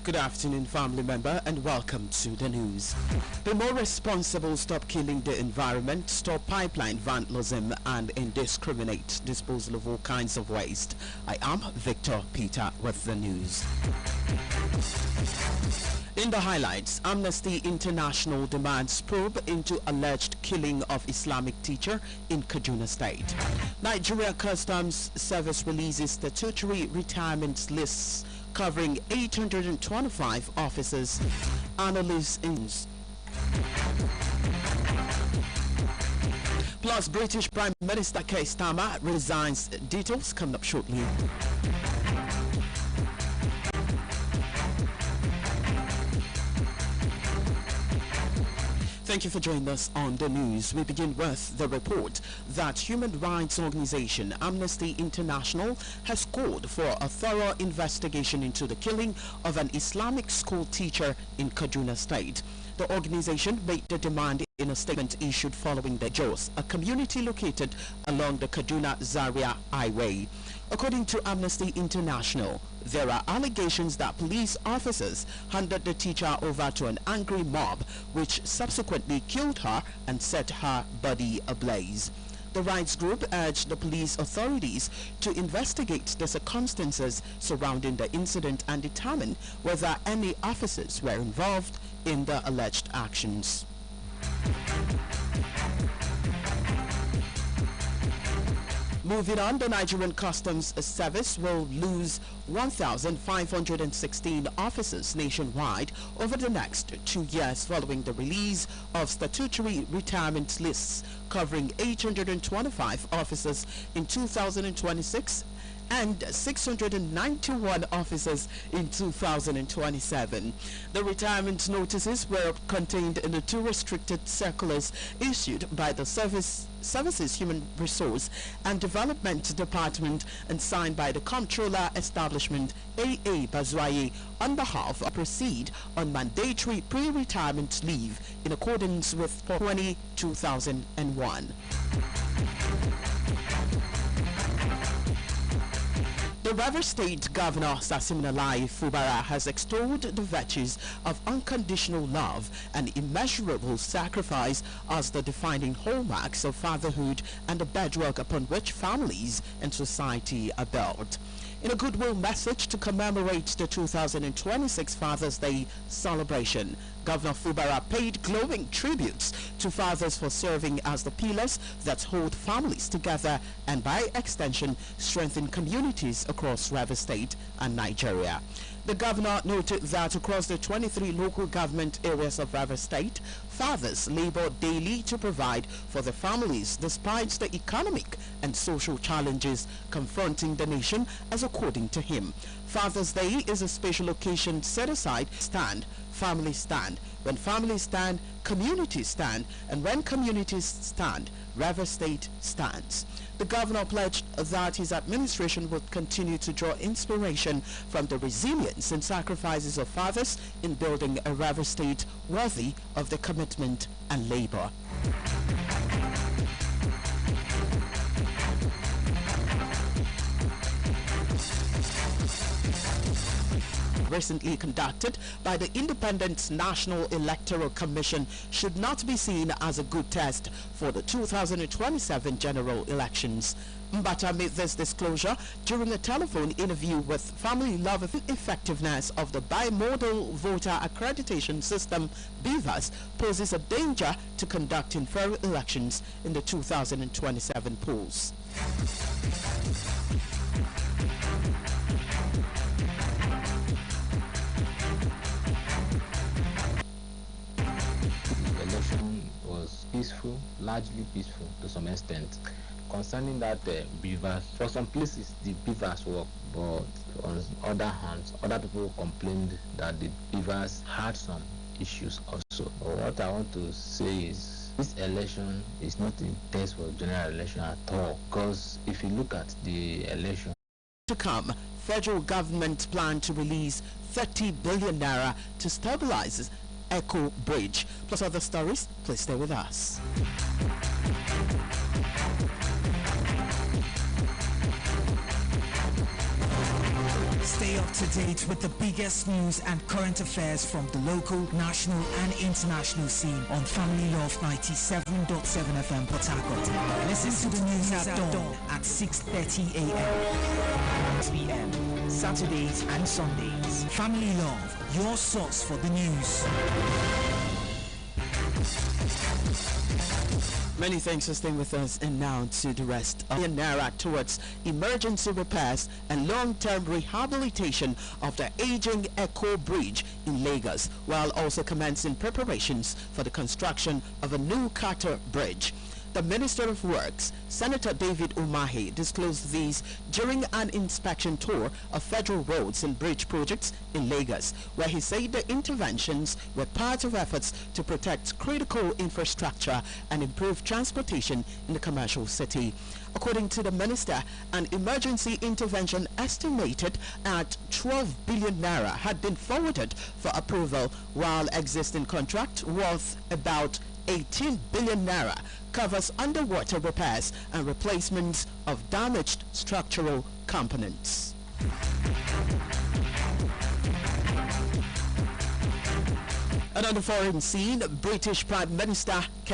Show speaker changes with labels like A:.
A: Good afternoon, family member, and welcome to the news. Be more responsible, stop killing the environment, stop pipeline vandalism and indiscriminate disposal of all kinds of waste. I am Victor Peter with the news. In the highlights, Amnesty International demands probe into alleged killing of Islamic teacher in Kaduna State. Nigeria Customs Service releases statutory retirement lists covering 825 officers, analysts in. Plus, British Prime Minister Keir Starmer resigns. Details coming up shortly. Thank you for joining us on the news. We begin with the report that human rights organization Amnesty International has called for a thorough investigation into the killing of an Islamic school teacher in Kaduna State. The organization made the demand in a statement issued following the Jos, a community located along the Kaduna-Zaria Highway. According to Amnesty International, there are allegations that police officers handed the teacher over to an angry mob, which subsequently killed her and set her body ablaze. The rights group urged the police authorities to investigate the circumstances surrounding the incident and determine whether any officers were involved in the alleged actions. Moving on, the Nigerian Customs Service will lose 1,516 officers nationwide over the next 2 years following the release of statutory retirement lists covering 825 officers in 2026 and 691 officers in 2027. The retirement notices were contained in the two restricted circulars issued by the Services Human Resource and Development Department and signed by the Comptroller Establishment A.A. Bazwaye on behalf of proceed on mandatory pre-retirement leave in accordance with 2001. The Rivers State Governor Sasiminalayi Fubara has extolled the virtues of unconditional love and immeasurable sacrifice as the defining hallmarks of fatherhood and the bedrock upon which families and society are built. In a goodwill message to commemorate the 2026 Father's Day celebration, Governor Fubara paid glowing tributes to fathers for serving as the pillars that hold families together and by extension strengthen communities across Rivers State and Nigeria. The governor noted that across the 23 local government areas of Rivers State, fathers labor daily to provide for their families despite the economic and social challenges confronting the nation, as according to him. Father's Day is a special occasion set aside stand. Families stand. When families stand, communities stand. And when communities stand, Rivers State stands. The governor pledged that his administration would continue to draw inspiration from the resilience and sacrifices of fathers in building a Rivers State worthy of their commitment and labor. Recently conducted by the Independent National Electoral Commission should not be seen as a good test for the 2027 general elections. Mbata made this disclosure during a telephone interview with Family Love Effectiveness of the Bimodal Voter Accreditation System, BVAS, poses a danger to conducting fair elections in the 2027 polls.
B: Peaceful, largely peaceful to some extent. Concerning that beavers, for some places the beavers work, but on other hands, other people complained that the beavers had some issues also. But what I want to say is this election is not a test for general election at all, because if you look at the election
A: to come, federal government plan to release 30 billion naira to stabilize Echo Bridge. Plus other stories, please stay with us.
C: Stay up to date with the biggest news and current affairs from the local, national and international scene on Family Love 97.7 FM Port Harcourt. Listen to the news at dawn at 6:30 a.m. 6 p.m. Saturdays and Sundays. Family Love, your source for the news.
A: Many thanks for staying with us, and now to the rest. Naira towards emergency repairs and long-term rehabilitation of the aging Echo Bridge in Lagos, while also commencing preparations for the construction of a new Carter Bridge. The Minister of Works, Senator David Umahi, disclosed these during an inspection tour of federal roads and bridge projects in Lagos, where he said the interventions were part of efforts to protect critical infrastructure and improve transportation in the commercial city. According to the minister, an emergency intervention estimated at 12 billion naira had been forwarded for approval, while existing contract worth about 18 billion naira covers underwater repairs and replacements of damaged structural components. And on the foreign scene, British Prime Minister